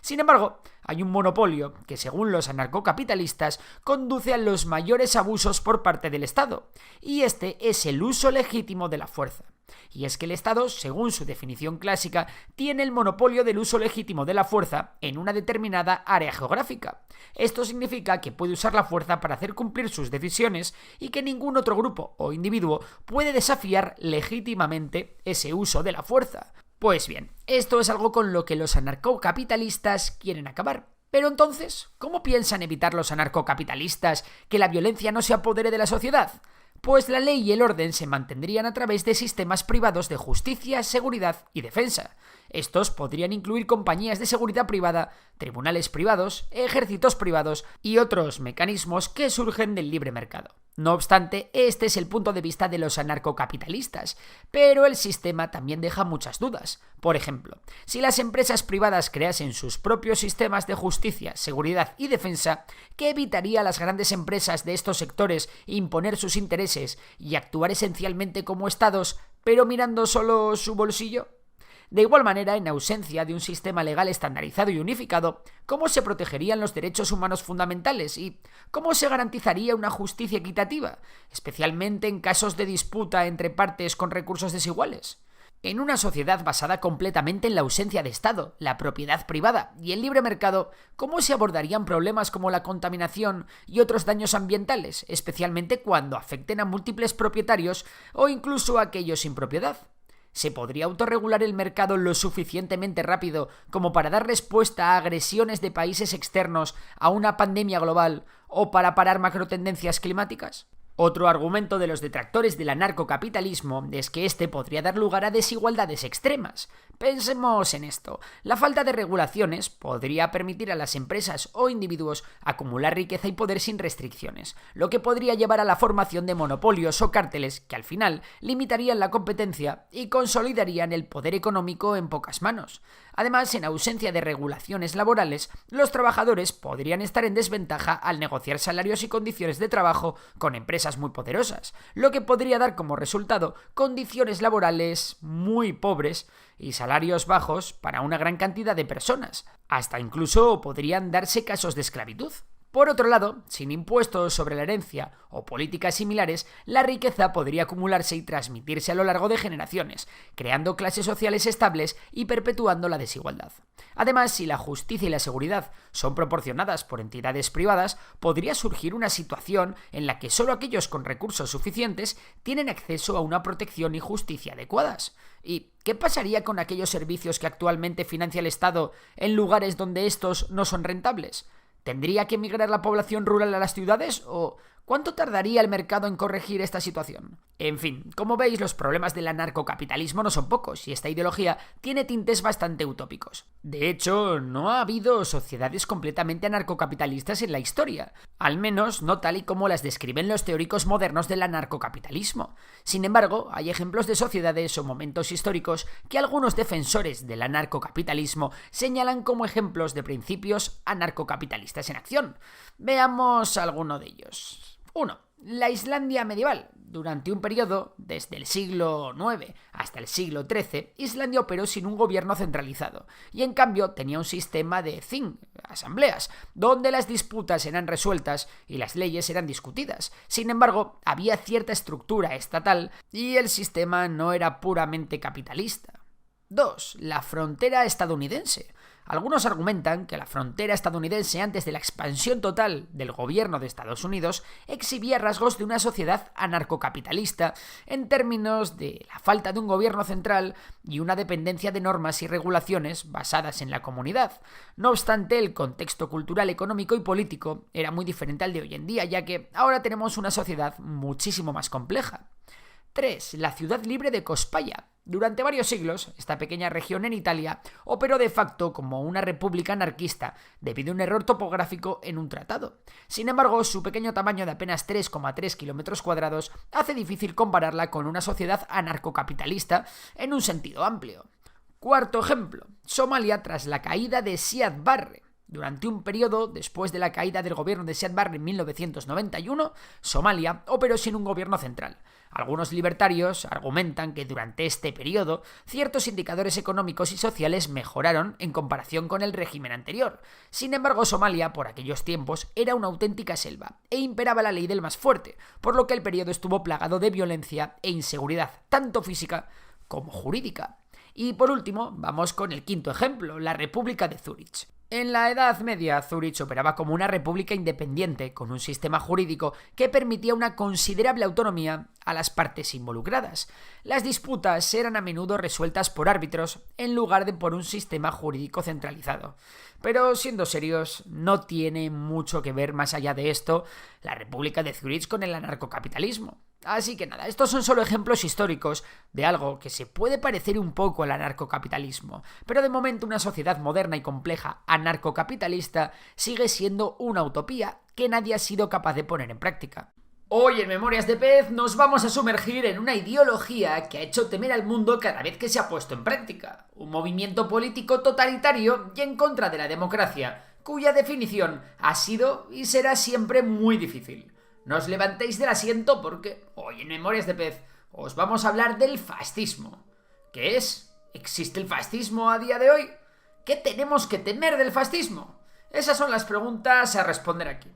Sin embargo, hay un monopolio que, según los anarcocapitalistas, conduce a los mayores abusos por parte del Estado, y este es el uso legítimo de la fuerza. Y es que el Estado, según su definición clásica, tiene el monopolio del uso legítimo de la fuerza en una determinada área geográfica. Esto significa que puede usar la fuerza para hacer cumplir sus decisiones y que ningún otro grupo o individuo puede desafiar legítimamente ese uso de la fuerza. Pues bien, esto es algo con lo que los anarcocapitalistas quieren acabar. Pero entonces, ¿cómo piensan evitar los anarcocapitalistas que la violencia no se apodere de la sociedad? Pues la ley y el orden se mantendrían a través de sistemas privados de justicia, seguridad y defensa. Estos podrían incluir compañías de seguridad privada, tribunales privados, ejércitos privados y otros mecanismos que surgen del libre mercado. No obstante, este es el punto de vista de los anarcocapitalistas, pero el sistema también deja muchas dudas. Por ejemplo, si las empresas privadas creasen sus propios sistemas de justicia, seguridad y defensa, ¿qué evitaría a las grandes empresas de estos sectores imponer sus intereses y actuar esencialmente como estados, pero mirando solo su bolsillo? De igual manera, en ausencia de un sistema legal estandarizado y unificado, ¿cómo se protegerían los derechos humanos fundamentales y cómo se garantizaría una justicia equitativa, especialmente en casos de disputa entre partes con recursos desiguales? En una sociedad basada completamente en la ausencia de Estado, la propiedad privada y el libre mercado, ¿cómo se abordarían problemas como la contaminación y otros daños ambientales, especialmente cuando afecten a múltiples propietarios o incluso a aquellos sin propiedad? ¿Se podría autorregular el mercado lo suficientemente rápido como para dar respuesta a agresiones de países externos a una pandemia global o para parar macrotendencias climáticas? Otro argumento de los detractores del anarcocapitalismo es que este podría dar lugar a desigualdades extremas. Pensemos en esto. La falta de regulaciones podría permitir a las empresas o individuos acumular riqueza y poder sin restricciones, lo que podría llevar a la formación de monopolios o cárteles que al final limitarían la competencia y consolidarían el poder económico en pocas manos. Además, en ausencia de regulaciones laborales, los trabajadores podrían estar en desventaja al negociar salarios y condiciones de trabajo con empresas muy poderosas, lo que podría dar como resultado condiciones laborales muy pobres y salarios bajos para una gran cantidad de personas. Hasta incluso podrían darse casos de esclavitud. Por otro lado, sin impuestos sobre la herencia o políticas similares, la riqueza podría acumularse y transmitirse a lo largo de generaciones, creando clases sociales estables y perpetuando la desigualdad. Además, si la justicia y la seguridad son proporcionadas por entidades privadas, podría surgir una situación en la que solo aquellos con recursos suficientes tienen acceso a una protección y justicia adecuadas. ¿Y qué pasaría con aquellos servicios que actualmente financia el Estado en lugares donde estos no son rentables? ¿Tendría que emigrar la población rural a las ciudades o cuánto tardaría el mercado en corregir esta situación? En fin, como veis, los problemas del anarcocapitalismo no son pocos y esta ideología tiene tintes bastante utópicos. De hecho, no ha habido sociedades completamente anarcocapitalistas en la historia, al menos no tal y como las describen los teóricos modernos del anarcocapitalismo. Sin embargo, hay ejemplos de sociedades o momentos históricos que algunos defensores del anarcocapitalismo señalan como ejemplos de principios anarcocapitalistas en acción. Veamos alguno de ellos. 1. La Islandia medieval. Durante un periodo, desde el siglo IX hasta el siglo XIII, Islandia operó sin un gobierno centralizado y en cambio tenía un sistema de Þing, asambleas, donde las disputas eran resueltas y las leyes eran discutidas. Sin embargo, había cierta estructura estatal y el sistema no era puramente capitalista. 2. La frontera estadounidense. Algunos argumentan que la frontera estadounidense antes de la expansión total del gobierno de Estados Unidos exhibía rasgos de una sociedad anarcocapitalista en términos de la falta de un gobierno central y una dependencia de normas y regulaciones basadas en la comunidad. No obstante, el contexto cultural, económico y político era muy diferente al de hoy en día, ya que ahora tenemos una sociedad muchísimo más compleja. 3. La ciudad libre de Cospaia. Durante varios siglos, esta pequeña región en Italia operó de facto como una república anarquista debido a un error topográfico en un tratado. Sin embargo, su pequeño tamaño de apenas 3,3 kilómetros cuadrados hace difícil compararla con una sociedad anarcocapitalista en un sentido amplio. Cuarto ejemplo, Somalia tras la caída de Siad Barre. Durante un periodo después de la caída del gobierno de Siad Barre en 1991, Somalia operó sin un gobierno central. Algunos libertarios argumentan que durante este periodo ciertos indicadores económicos y sociales mejoraron en comparación con el régimen anterior. Sin embargo, Somalia, por aquellos tiempos, era una auténtica selva e imperaba la ley del más fuerte, por lo que el periodo estuvo plagado de violencia e inseguridad, tanto física como jurídica. Y por último, vamos con el quinto ejemplo, la República de Zúrich. En la Edad Media, Zúrich operaba como una república independiente, con un sistema jurídico que permitía una considerable autonomía a las partes involucradas. Las disputas eran a menudo resueltas por árbitros en lugar de por un sistema jurídico centralizado. Pero siendo serios, no tiene mucho que ver más allá de esto la República de Zúrich con el anarcocapitalismo. Así que nada, estos son solo ejemplos históricos de algo que se puede parecer un poco al anarcocapitalismo, pero de momento una sociedad moderna y compleja anarcocapitalista sigue siendo una utopía que nadie ha sido capaz de poner en práctica. Hoy en Memorias de Pez nos vamos a sumergir en una ideología que ha hecho temer al mundo cada vez que se ha puesto en práctica. Un movimiento político totalitario y en contra de la democracia, cuya definición ha sido y será siempre muy difícil. No os levantéis del asiento porque hoy en Memorias de Pez os vamos a hablar del fascismo. ¿Qué es? ¿Existe el fascismo a día de hoy? ¿Qué tenemos que temer del fascismo? Esas son las preguntas a responder aquí.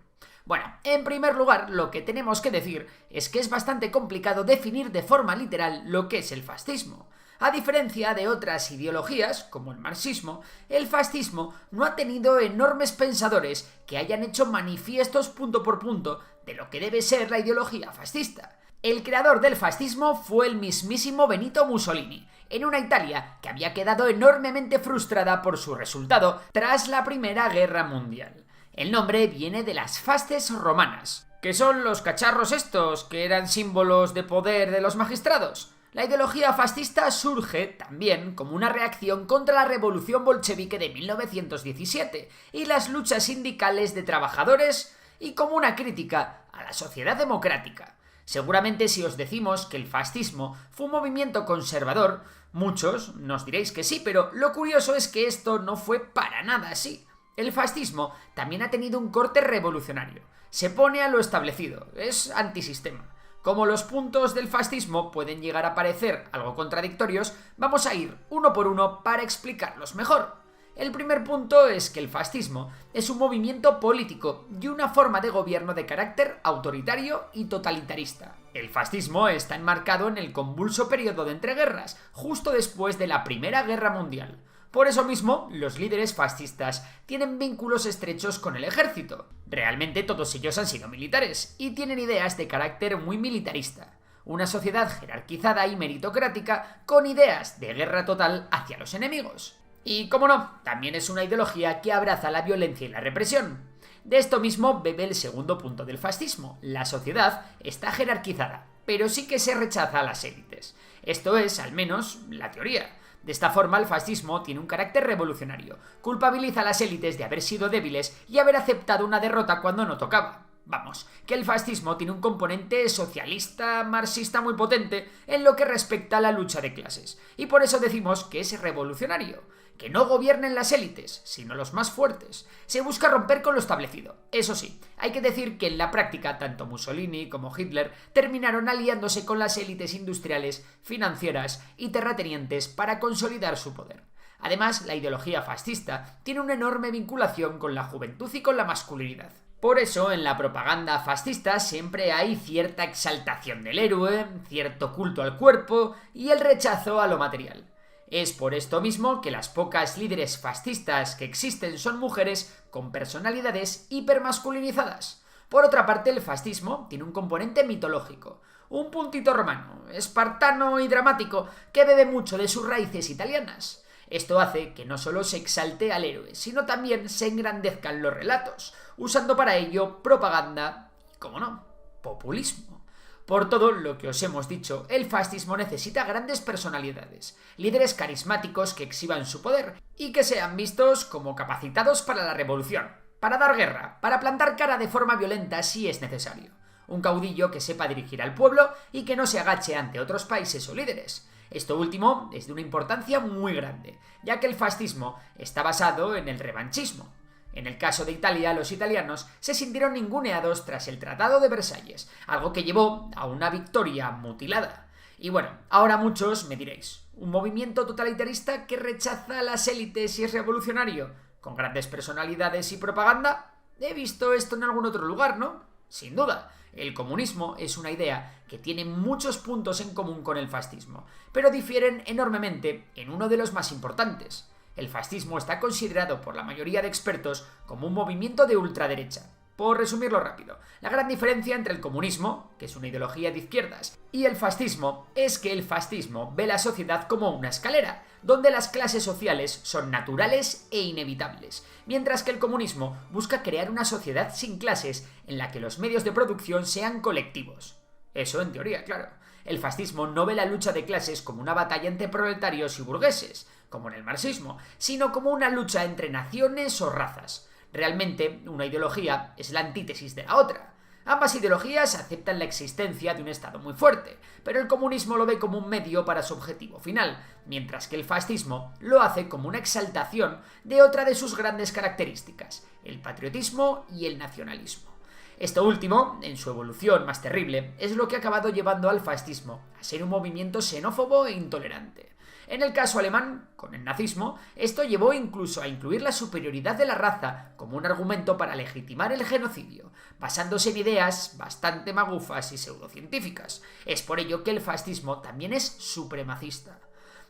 Bueno, en primer lugar, lo que tenemos que decir es que es bastante complicado definir de forma literal lo que es el fascismo. A diferencia de otras ideologías, como el marxismo, el fascismo no ha tenido enormes pensadores que hayan hecho manifiestos punto por punto de lo que debe ser la ideología fascista. El creador del fascismo fue el mismísimo Benito Mussolini, en una Italia que había quedado enormemente frustrada por su resultado tras la Primera Guerra Mundial. El nombre viene de las fasces romanas, que son los cacharros estos que eran símbolos de poder de los magistrados. La ideología fascista surge también como una reacción contra la revolución bolchevique de 1917 y las luchas sindicales de trabajadores y como una crítica a la sociedad democrática. Seguramente si os decimos que el fascismo fue un movimiento conservador, muchos nos diréis que sí, pero lo curioso es que esto no fue para nada así. El fascismo también ha tenido un corte revolucionario. Se pone a lo establecido, es antisistema. Como los puntos del fascismo pueden llegar a parecer algo contradictorios, vamos a ir uno por uno para explicarlos mejor. El primer punto es que el fascismo es un movimiento político y una forma de gobierno de carácter autoritario y totalitarista. El fascismo está enmarcado en el convulso periodo de entreguerras, justo después de la Primera Guerra Mundial. Por eso mismo, los líderes fascistas tienen vínculos estrechos con el ejército. Realmente todos ellos han sido militares y tienen ideas de carácter muy militarista. Una sociedad jerarquizada y meritocrática con ideas de guerra total hacia los enemigos. Y, como no, también es una ideología que abraza la violencia y la represión. De esto mismo bebe el segundo punto del fascismo. La sociedad está jerarquizada, pero sí que se rechaza a las élites. Esto es, al menos, la teoría. De esta forma, el fascismo tiene un carácter revolucionario. Culpabiliza a las élites de haber sido débiles y haber aceptado una derrota cuando no tocaba. Vamos, que el fascismo tiene un componente socialista, marxista muy potente en lo que respecta a la lucha de clases. Y por eso decimos que es revolucionario. Que no gobiernen las élites, sino los más fuertes. Se busca romper con lo establecido. Eso sí, hay que decir que en la práctica tanto Mussolini como Hitler terminaron aliándose con las élites industriales, financieras y terratenientes para consolidar su poder. Además, la ideología fascista tiene una enorme vinculación con la juventud y con la masculinidad. Por eso, en la propaganda fascista siempre hay cierta exaltación del héroe, cierto culto al cuerpo y el rechazo a lo material. Es por esto mismo que las pocas líderes fascistas que existen son mujeres con personalidades hipermasculinizadas. Por otra parte, el fascismo tiene un componente mitológico, un puntito romano, espartano y dramático que bebe mucho de sus raíces italianas. Esto hace que no solo se exalte al héroe, sino también se engrandezcan los relatos, usando para ello propaganda y, como no, populismo. Por todo lo que os hemos dicho, el fascismo necesita grandes personalidades, líderes carismáticos que exhiban su poder y que sean vistos como capacitados para la revolución, para dar guerra, para plantar cara de forma violenta si es necesario. Un caudillo que sepa dirigir al pueblo y que no se agache ante otros países o líderes. Esto último es de una importancia muy grande, ya que el fascismo está basado en el revanchismo. En el caso de Italia, los italianos se sintieron ninguneados tras el Tratado de Versalles, algo que llevó a una victoria mutilada. Y bueno, ahora muchos me diréis, ¿un movimiento totalitarista que rechaza a las élites y es revolucionario, con grandes personalidades y propaganda? He visto esto en algún otro lugar, ¿no? Sin duda, el comunismo es una idea que tiene muchos puntos en común con el fascismo, pero difieren enormemente en uno de los más importantes. El fascismo está considerado por la mayoría de expertos como un movimiento de ultraderecha. Por resumirlo rápido, la gran diferencia entre el comunismo, que es una ideología de izquierdas, y el fascismo es que el fascismo ve la sociedad como una escalera, donde las clases sociales son naturales e inevitables, mientras que el comunismo busca crear una sociedad sin clases en la que los medios de producción sean colectivos. Eso en teoría, claro. El fascismo no ve la lucha de clases como una batalla entre proletarios y burgueses, como en el marxismo, sino como una lucha entre naciones o razas. Realmente, una ideología es la antítesis de la otra. Ambas ideologías aceptan la existencia de un Estado muy fuerte, pero el comunismo lo ve como un medio para su objetivo final, mientras que el fascismo lo hace como una exaltación de otra de sus grandes características, el patriotismo y el nacionalismo. Esto último, en su evolución más terrible, es lo que ha acabado llevando al fascismo a ser un movimiento xenófobo e intolerante. En el caso alemán, con el nazismo, esto llevó incluso a incluir la superioridad de la raza como un argumento para legitimar el genocidio, basándose en ideas bastante magufas y pseudocientíficas. Es por ello que el fascismo también es supremacista.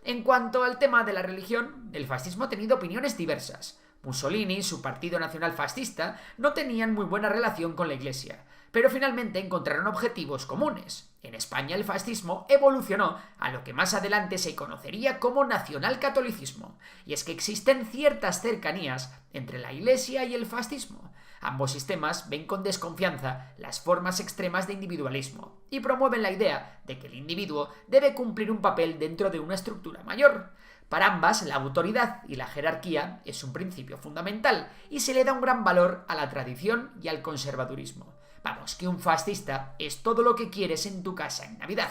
En cuanto al tema de la religión, el fascismo ha tenido opiniones diversas. Mussolini y su partido nacional fascista no tenían muy buena relación con la Iglesia, pero finalmente encontraron objetivos comunes. En España el fascismo evolucionó a lo que más adelante se conocería como nacionalcatolicismo, y es que existen ciertas cercanías entre la Iglesia y el fascismo. Ambos sistemas ven con desconfianza las formas extremas de individualismo y promueven la idea de que el individuo debe cumplir un papel dentro de una estructura mayor. Para ambas, la autoridad y la jerarquía es un principio fundamental y se le da un gran valor a la tradición y al conservadurismo. Vamos, que un fascista es todo lo que quieres en tu casa en Navidad.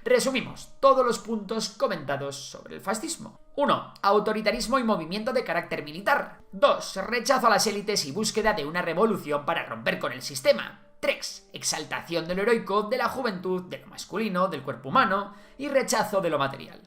Resumimos todos los puntos comentados sobre el fascismo. 1. Autoritarismo y movimiento de carácter militar. 2. Rechazo a las élites y búsqueda de una revolución para romper con el sistema. 3. Exaltación de lo heroico, de la juventud, de lo masculino, del cuerpo humano y rechazo de lo material.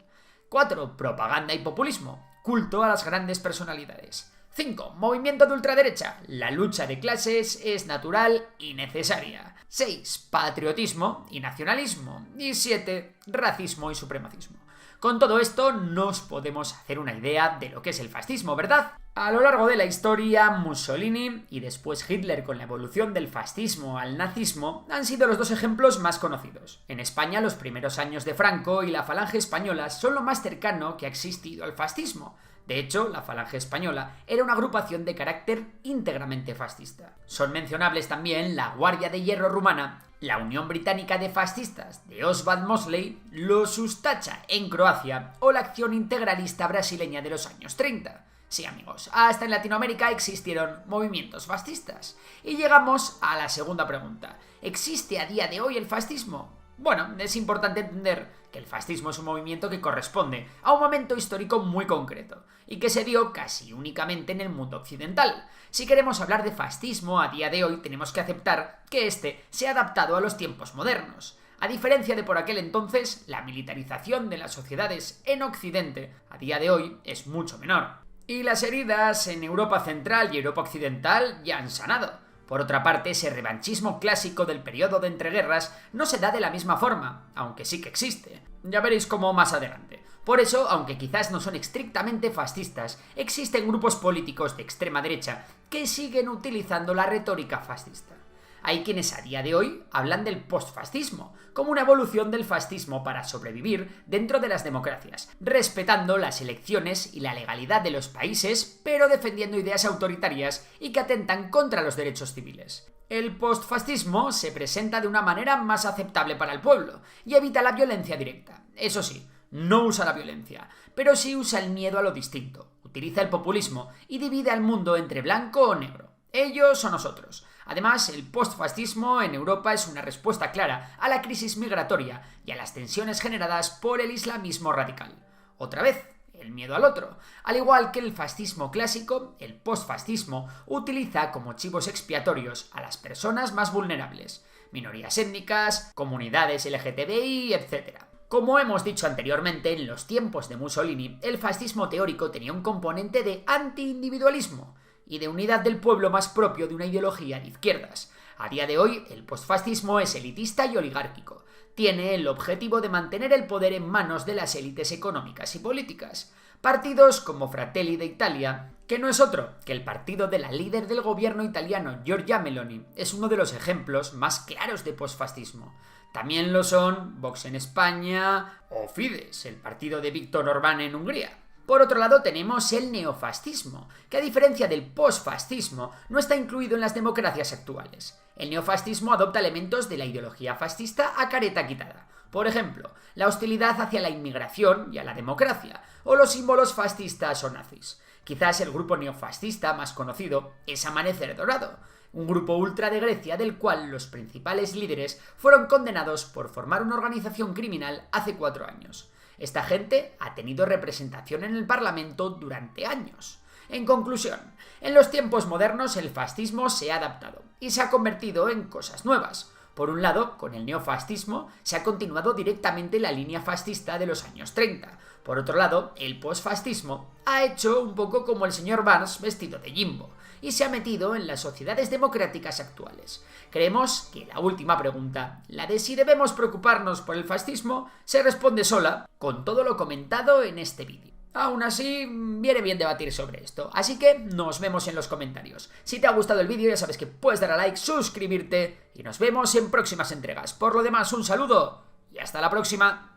4. Propaganda y populismo. Culto a las grandes personalidades. 5. Movimiento de ultraderecha. La lucha de clases es natural y necesaria. 6. Patriotismo y nacionalismo. Y 7. Racismo y supremacismo. Con todo esto nos podemos hacer una idea de lo que es el fascismo, ¿verdad? A lo largo de la historia, Mussolini y después Hitler con la evolución del fascismo al nazismo han sido los dos ejemplos más conocidos. En España, los primeros años de Franco y la Falange Española son lo más cercano que ha existido al fascismo. De hecho, la Falange Española era una agrupación de carácter íntegramente fascista. Son mencionables también la Guardia de Hierro rumana, la Unión Británica de Fascistas de Oswald Mosley, los Ustacha en Croacia o la Acción Integralista brasileña de los años 30. Sí, amigos, hasta en Latinoamérica existieron movimientos fascistas. Y llegamos a la segunda pregunta. ¿Existe a día de hoy el fascismo? Bueno, es importante entender que el fascismo es un movimiento que corresponde a un momento histórico muy concreto y que se dio casi únicamente en el mundo occidental. Si queremos hablar de fascismo a día de hoy, tenemos que aceptar que este se ha adaptado a los tiempos modernos. A diferencia de por aquel entonces, la militarización de las sociedades en Occidente a día de hoy es mucho menor. Y las heridas en Europa Central y Europa Occidental ya han sanado. Por otra parte, ese revanchismo clásico del periodo de entreguerras no se da de la misma forma, aunque sí que existe. Ya veréis cómo más adelante. Por eso, aunque quizás no son estrictamente fascistas, existen grupos políticos de extrema derecha que siguen utilizando la retórica fascista. Hay quienes a día de hoy hablan del postfascismo, como una evolución del fascismo para sobrevivir dentro de las democracias, respetando las elecciones y la legalidad de los países, pero defendiendo ideas autoritarias y que atentan contra los derechos civiles. El postfascismo se presenta de una manera más aceptable para el pueblo y evita la violencia directa. Eso sí, no usa la violencia, pero sí usa el miedo a lo distinto, utiliza el populismo y divide al mundo entre blanco o negro. Ellos o nosotros. Además, el postfascismo en Europa es una respuesta clara a la crisis migratoria y a las tensiones generadas por el islamismo radical. Otra vez, el miedo al otro. Al igual que el fascismo clásico, el postfascismo utiliza como chivos expiatorios a las personas más vulnerables, minorías étnicas, comunidades LGTBI, etc. Como hemos dicho anteriormente, en los tiempos de Mussolini, el fascismo teórico tenía un componente de anti-individualismo y de unidad del pueblo más propio de una ideología de izquierdas. A día de hoy, el postfascismo es elitista y oligárquico. Tiene el objetivo de mantener el poder en manos de las élites económicas y políticas. Partidos como Fratelli d'Italia, que no es otro que el partido de la líder del gobierno italiano Giorgia Meloni, es uno de los ejemplos más claros de postfascismo. También lo son Vox en España o Fidesz, el partido de Viktor Orbán en Hungría. Por otro lado tenemos el neofascismo, que a diferencia del postfascismo no está incluido en las democracias actuales. El neofascismo adopta elementos de la ideología fascista a careta quitada. Por ejemplo, la hostilidad hacia la inmigración y a la democracia, o los símbolos fascistas o nazis. Quizás el grupo neofascista más conocido es Amanecer Dorado, un grupo ultra de Grecia del cual los principales líderes fueron condenados por formar una organización criminal hace 4 años. Esta gente ha tenido representación en el Parlamento durante años. En conclusión, en los tiempos modernos el fascismo se ha adaptado y se ha convertido en cosas nuevas. Por un lado, con el neofascismo se ha continuado directamente la línea fascista de los años 30. Por otro lado, el postfascismo ha hecho un poco como el señor Barnes vestido de Jimbo y se ha metido en las sociedades democráticas actuales. Creemos que la última pregunta, la de si debemos preocuparnos por el fascismo, se responde sola con todo lo comentado en este vídeo. Aún así, viene bien debatir sobre esto, así que nos vemos en los comentarios. Si te ha gustado el vídeo ya sabes que puedes dar a like, suscribirte y nos vemos en próximas entregas. Por lo demás, un saludo y hasta la próxima.